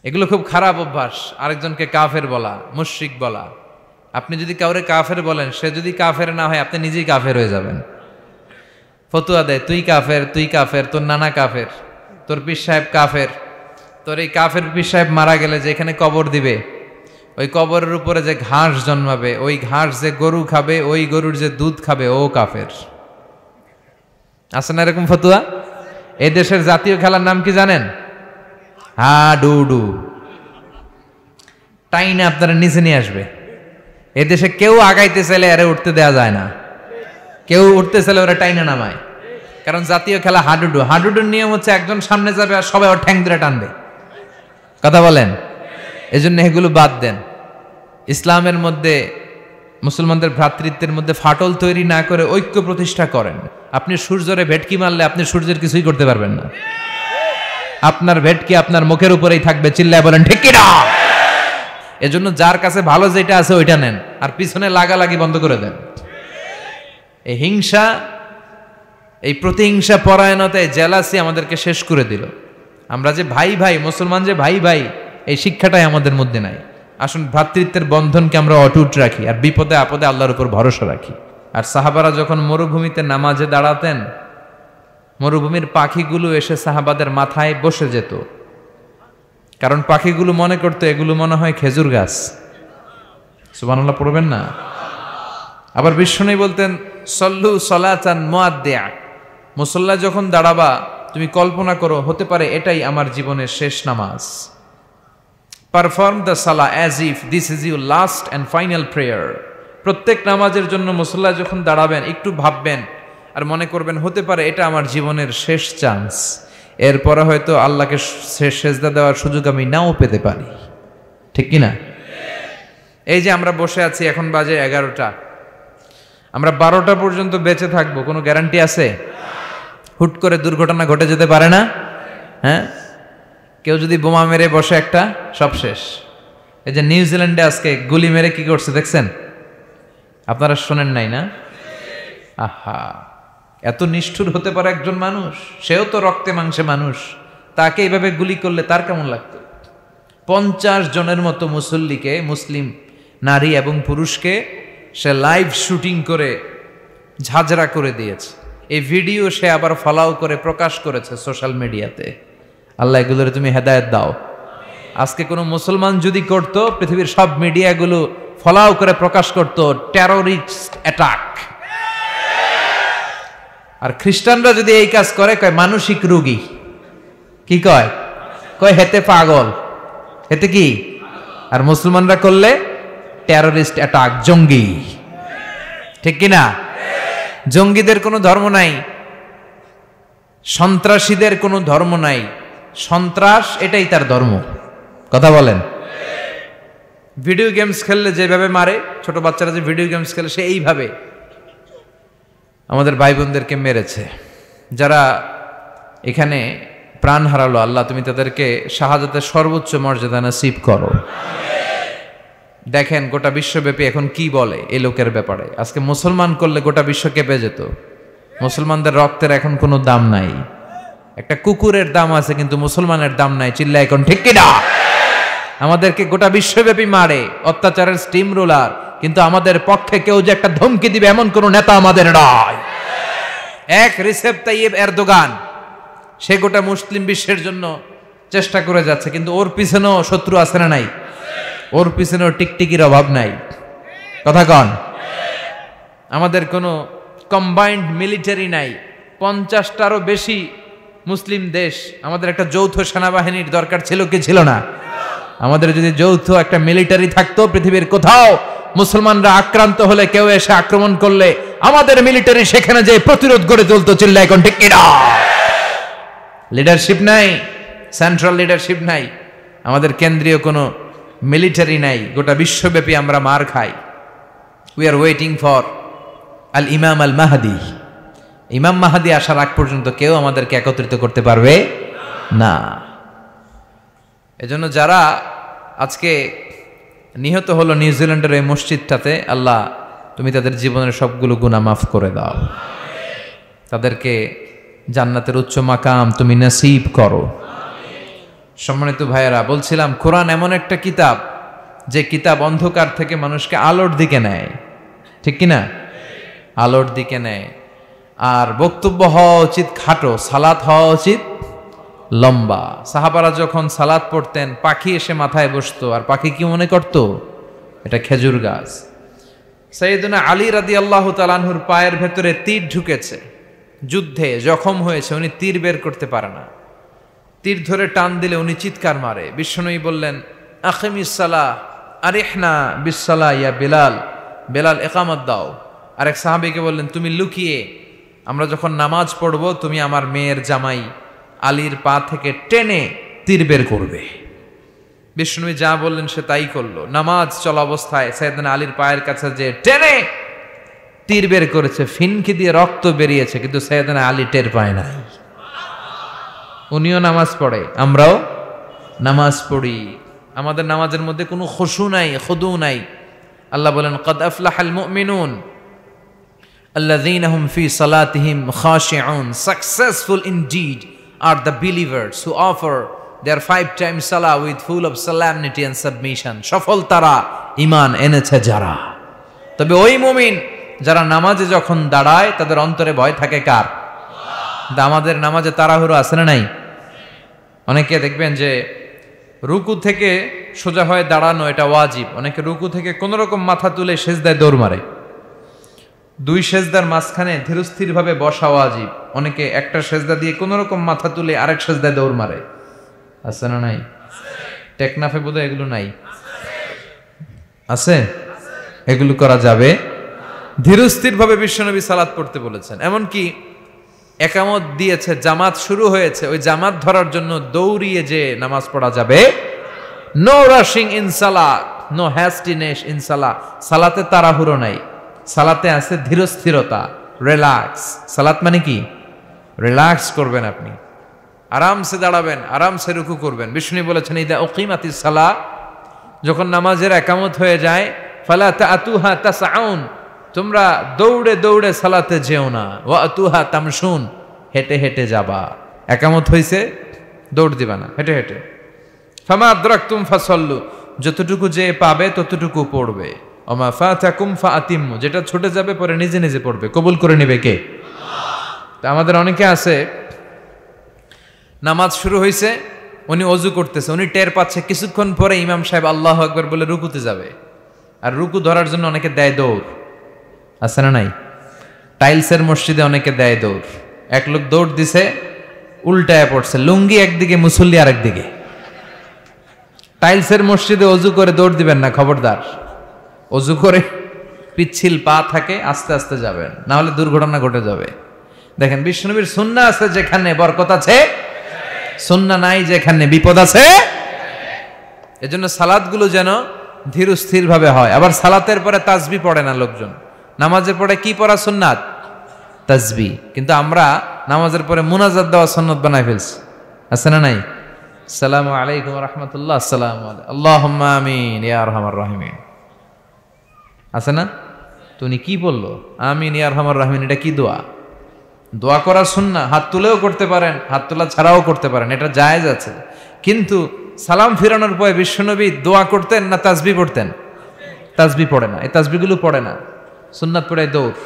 এগুলো খুব খারাপ অভ্যাস। আরেকজনকে কাফের বলা, মুশরিক বলা। আপনি যদি কাউরে কাফের বলেন, সে যদি কাফের না হয় আপনি নিজেই কাফের হয়ে যাবেন। ফতুয়া দেয় তুই কাফের, তুই কাফের, তোর নানা কাফের, তোর পীর সাহেব কাফের, তোর এই কাফের পীর সাহেব মারা গেলে যেখানে কবর দিবে ওই কবরের উপরে যে ঘাস জন্মাবে, ওই ঘাস যে গরু খাবে, ওই গরুর যে দুধ খাবে, ও কাফের। আছে না এরকম ফতুয়া? এই দেশের জাতীয় খেলার নাম কি জানেন? হাডুডু। টাইনে আপনারা নিচে নিয়ে আসবে। এদেশে কেউ আগাইতে চাইলে আরে উঠতে দেয়া যায় না, কেউ উঠতে চাইলে ওরা টাইনে নামায়। কারণ জাতীয় খেলা হাডুডু। হাডুডুর নিয়ম হচ্ছে একজন সামনে যাবে আর সবাই ওর ঠ্যাং ধরে টানবে। কথা বলেন? এজন্য এগুলো বাদ দেন। ইসলামের মধ্যে মুসলমানদের ভ্রাতৃত্বের মধ্যে ফাটল তৈরি না করে ঐক্য প্রতিষ্ঠা করেন। আপনি সূর্যরে ভেটকি মারলে আপনি সূর্যের কিছুই করতে পারবেন না। আপনার ভেটকি আপনার মুখের উপরেই থাকবে। চিল্লায় বলেন ঠিক কি না? এজন্য যার কাছে ভালো যেটা আছে ওইটা নেন, আর পিছনে লাগালাগি বন্ধ করে দেন। এই হিংসা, এই প্রতিহিংসা পরায়ণতায় জেলাসি আমাদেরকে শেষ করে দিল। আমরা যে ভাই ভাই, মুসলমান যে ভাই ভাই, এই শিক্ষাটাই আমাদের মধ্যে নাই। আসুন ভ্রাতৃত্বের বন্ধনকে আমরা অটুট রাখি, আর বিপদে আপদে আল্লাহর উপর ভরসা রাখি। আর সাহাবারা যখন মরুভূমিতে নামাজে দাঁড়াতেন, মরুভূমির পাখিগুলো এসে সাহাবাদের মাথায় বসে যেত। কারণ পাখিগুলো মনে করতো এগুলো মনে হয় খেজুর গাছ। সুবহানাল্লাহ পড়বেন না? আবার বিষ্ণু বলতেন সল্লু সলাতান মুআদ্দিয়া, মুসল্লা যখন দাঁড়াবা তুমি কল্পনা করো হতে পারে এটাই আমার জীবনের শেষ নামাজ। Perform the Salah as if this is your last and final prayer. প্রত্যেক নামাজের জন্য মুসল্লা যখন দাঁড়াবেন একটু ভাববেন আর মনে করবেন হতে পারে এটা আমার জীবনের শেষ চান্স। এরপরে হয়তো আল্লাহকে সেজদা দেওয়ার সুযোগ আমি নাও পেতে পারি। ঠিক কিনা? এই যে আমরা বসে আছি, এখন বাজে 11টা, আমরা 12টা পর্যন্ত বেঁচে থাকবো কোনো গ্যারান্টি আছে? হুট করে দুর্ঘটনা ঘটে যেতে পারে না? হ্যাঁ, কেউ যদি বোমা মেরে বসে একটা, সব শেষ। এই যে নিউজিল্যান্ডে আজকে গুলি মেরে কি করছে দেখছেন? আপনারা শোনেন নাই না? আহা, এত নিষ্ঠুর হতে পারে একজন মানুষ? সেও তো রক্তে মাংসে মানুষ, তাকে এইভাবে গুলি করলে তার কেমন লাগতো? 50 জনের মতো মুসল্লিকে, মুসলিম নারী এবং পুরুষকে সে লাইভ শুটিং করে ঝাঁঝরা করে দিয়েছে। এই ভিডিও সে আবার ফলাও করে প্রকাশ করেছে সোশ্যাল মিডিয়াতে। আল্লাহ এগুলোর তুমি হেদায়েত দাও। আজকে কোনো মুসলমান যদি করত, পৃথিবীর সব মিডিয়াগুলো ফলাও করে প্রকাশ করত টেররিস্ট অ্যাটাক। আর খ্রিস্টানরা যদি এই কাজ করে কয় মানসিক রোগী। কি কয়? কয় হেতে পাগল, হেতে কি? আর মুসলমানরা করলে টেররিস্ট অ্যাটাক, জঙ্গি। ঠিক কিনা? জঙ্গিদের কোনো ধর্ম নাই, সন্ত্রাসীদের কোনো ধর্ম নাই। সন্ত্রাস এটাই তার ধর্ম। কথা বলেন? ভিডিও গেমস খেললে যেভাবে মারে, ছোট বাচ্চারা যে ভিডিও গেমস খেলে সে এইভাবে আমাদের ভাই বোনদেরকে মেরেছে। যারা এখানে প্রাণ হারালো, আল্লাহ তুমি তাদেরকে শাহাদাতের সর্বোচ্চ মর্যাদা নসিব করো। দেখেন গোটা বিশ্বব্যাপী এখন কি বলে এই লোকের ব্যাপারে। আজকে মুসলমান করলে গোটা বিশ্ব কেঁপে যেত। মুসলমানদের রক্তের এখন কোনো দাম নাই। একটা কুকুরের দাম আছে কিন্তু মুসলমানের দাম নাই। চিল্লা এখন ঠিক কিনা? আমাদেরকে গোটা বিশ্বব্যাপী মারে, অত্যাচারের স্টিম রোলার, কিন্তু আমাদের পক্ষে কেউ যে একটা ধমকি দিবে এমন কোন নেতা আমাদের নয়। এক রিসেপ তাইয়েব এরদোগান, সে গোটা মুসলিম বিশ্বের জন্য চেষ্টা করে যাচ্ছে, কিন্তু ওর পিছনেও শত্রু আছে না নাই? ওর পিছনেও টিকটিকির অভাব নাই। কথা কন? আমাদের কোনো কম্বাইন্ড মিলিটারি নাই। 50টারও বেশি মুসলিম দেশ, আমাদের একটা যৌথ সেনাবাহিনীর দরকার ছিল কি ছিল না? আমাদের যদি যৌথ একটা মিলিটারি থাকতো, পৃথিবীর কোথাও মুসলমানরা আক্রান্ত হলে, কেউ এসে আক্রমণ করলে আমাদের মিলিটারি সেখানে যে প্রতিরোধ গড়ে তুলতো। চিল্লা এখন ঠিক কিনা? লিডারশিপ নাই, সেন্ট্রাল লিডারশিপ নাই, আমাদের কেন্দ্রীয় কোনো মিলিটারি নাই। গোটা বিশ্বব্যাপী আমরা মার খাই। উই আর ওয়েটিং ফর আল ইমাম আল মাহাদি। ইমাম মাহাদি আসার আগ পর্যন্ত কেউ আমাদেরকে একত্রিত করতে পারবে না। এজন্য যারা আজকে নিহত হলো নিউজিল্যান্ডের এই মসজিদটাতে, আল্লাহ তুমি তাদের জীবনের সবগুলো গুনাহ মাফ করে দাও। তাদেরকে জান্নাতের উচ্চ মাকাম তুমি নসিব করো। সম্মানিত ভাইয়েরা, বলছিলাম কোরআন এমন একটা কিতাব যে কিতাব অন্ধকার থেকে মানুষকে আলোর দিকে নেয়, ঠিক কিনা? আলোর দিকে নেয়। আর বক্তব্য হওয়া উচিত খাটো, সালাত হওয়া উচিত লম্বা। সাহাবারা যখন সালাত পড়তেন পাখি এসে মাথায় বসতো, আর পাখি কি মনে করত? এটা খেজুর গাছ। সাইয়েদনা আলী রাদিয়াল্লাহু তাআলা আনহুর পায়ের ভেতরে তীর ঢুকেছে, যুদ্ধে জখম হয়েছে, উনি তীর বের করতে পারে না। তীর ধরে টান দিলে উনি চিৎকার মারে। বিশ্বনবী বললেন, আকিমিস সালাহ আরিহনা বিসসালাহ ইয়া বেলাল, বেলাল ইকামত দাও। আরেক সাহাবীকে বললেন, তুমি লুকিয়ে আমরা যখন নামাজ পড়ব তুমি আমার মেয়ের জামাই আলীর পা থেকে টেনে তীর বের করবে। বিশ্বনবী যা বললেন সে তাই করলো। নামাজ চলা অবস্থায় সাইয়েদনা আলীর পায়ের কাছে যে টেনে তীর বের করেছে, ফিনকি দিয়ে রক্ত বেরিয়েছে, কিন্তু সাইয়েদনা আলী টের পায় নাই। উনিও নামাজ পড়ে, আমরাও নামাজ পড়ি, আমাদের নামাজের মধ্যে কোনো খুশু নাই, খুদু নাই। আল্লাহ বলেন, ক্বাদ আফলাহাল মুমিনুন আল্লাযীনা হুম ফি সালাতিহিম খাশিউন, successful indeed are the believers who offer their 5 times salah with full of solemnity and submission. সফল তারা, ঈমান এনেছে যারা। তবে ওই মুমিন যারা নামাজে যখন দাঁড়ায় তাদের অন্তরে ভয় থাকে কার? আমাদের নামাজে তাড়াহুড়ো আছে না নাই? অনেকে দেখবেন যে রুকু থেকে সোজা হয়ে দাঁড়ানো এটা ওয়াজিব, অনেকে রুকু থেকে কোন রকম মাথা তুলে সেজদায় দৌড় মারে। দুই সেজদার মাঝখানে ধীরস্থিরভাবে বসা ওয়াজিব, অনেকে একটা সেজদা দিয়ে কোন রকম মাথা তুলে আরেক সেজদায় দৌড় মারে। আছে না নাই? টেকনাফে বোধহয় এগুলো নাই, আছে? এগুলো করা যাবে? ধীরস্থিরভাবে বিশ্বনবী সালাত পড়তে বলেছেন। এমনকি একামত দিয়েছে, জামাত শুরু হয়েছে, ওই জামাত ধরার জন্য দৌড়িয়ে যে নামাজ পড়া যাবে। নো রাশিং ইন সালাত, নো হ্যাস্টিনেস ইন সালাত। সালাতে তাড়াহুড়ো নাই, সালাতে আছে ধীরস্থিরতা, রিল্যাক্স। সালাত মানে কি? রিল্যাক্স করবেন আপনি, আরামসে দাঁড়াবেন, আরামসে রুকু করবেন। বিষ্ণু বলেছেন, ইদা উকিমাতিস সালাহ, যখন নামাজের একামত হয়ে যায়, ফালা তাআতুহা তাসআউন, তোমরা দৌড়ে দৌড়ে সালাতে যেও না, ওয়া আতুহা তামশুন, হেঁটে হেঁটে যাবা। একামত হইছে, দৌড় দিবা না, হেঁটে হেঁটে। ফামা আদরাকতুম ফাসাল্লু, যতটুকু যে পাবে ততটুকু পড়বে। ওমা ফাতাকুম ফাআতিম্মু, যেটা ছুটে যাবে পরে নিজে নিজে পড়বে, কবুল করে নেবে কে? তা আমাদের অনেকে আছে, নামাজ শুরু হয়েছে, উনি অজু করতেছে, উনি টের পাচ্ছে কিছুক্ষণ পরে ইমাম সাহেব আল্লাহু আকবার বলে রুকুতে যাবে, আর রুকু ধরার জন্য অনেকে দেয় দৌড়। আছে না নাই? টাইলসের মসজিদে অনেকে দেয় দৌড়। এক লোক দৌড় দিছে, উল্টায় পড়ছে, লুঙ্গি একদিকে, মুসল্লি আরেকদিকে। টাইলসের মসজিদে অজু করে দৌড় দিবেন না, খবরদার। অজু করে পিচ্ছিল পা থাকে, আস্তে আস্তে যাবেন, না হলে দুর্ঘটনা ঘটে যাবে। দেখেন, বিশ্বনবীর সুন্নাহ আছে যেখানে বরকত আছে, সুন্নাহ নাই যেখানে বিপদ আছে। এজন্য সালাতগুলো যেন ধীর স্থির ভাবে হয়। আবার সালাতের পরে তাসবিহ পড়ে না লোকজন, নামাজের পরে কি পড়া সুন্নাত? তাসবিহ। কিন্তু আমরা নামাজের পরে মুনাজাত দেওয়া সুন্নাত বানাই ফেলছি। আছে না নাই? আসসালামু আলাইকুম ওয়া রাহমাতুল্লাহ, আসসালামু আলাইকুম, আল্লাহুম্মা আমিন ইয়া আরহামার রাহিমিন। আছে না? তো উনি কি বললো? আমিন ইয়া আরহামার রাহিমিন, এটা কি দোয়া? দোয়া করার সুন্নাহ, হাত তুলেও করতে পারেন, হাত তোলা ছাড়াও করতে পারেন, এটা জায়েজ আছে। কিন্তু সালাম ফিরানোর পরে বিশ্বনবী দোয়া করতেন না তাসবিহ পড়তেন? তাসবিহ পড়ে না, এই তাসবিহগুলো পড়ে না, সুন্নাত পড়ে দৌড়।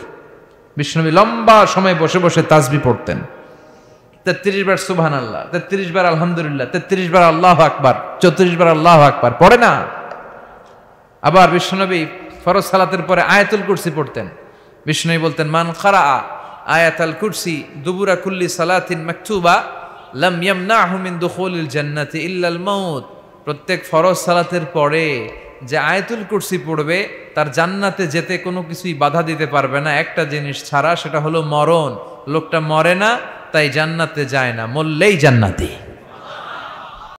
বিশ্বনবী লম্বা সময় বসে বসে তাসবিহ পড়তেন, 33 বার সুবহানাল্লাহ, 33 বার আলহামদুলিল্লাহ, 33 বার আল্লাহু আকবার, 34 বার আল্লাহু আকবার, পড়ে না। আবার বিশ্বনবী ফরজ সালাতের পরে আয়াতুল কুরসি পড়তেন। বিশ্বনবী বলতেন, মান ক্বারাআ আয়াতুল কুরসি দুবুরা কুল্লি সালাতিন মাকতুবা লাম ইয়ামনাহু মিন দুখুলিল জান্নাতি ইল্লাল মাউত। প্রত্যেক ফরজ সালাতের পরে যে আয়াতুল কুরসি পড়বে তার জান্নাতে যেতে কোনো কিছুই বাধা দিতে পারবে না, একটা জিনিস ছাড়া, সেটা হলো মরণ। লোকটা মরে না, তাই জান্নাতে যায় না, মরলেই জান্নাতি।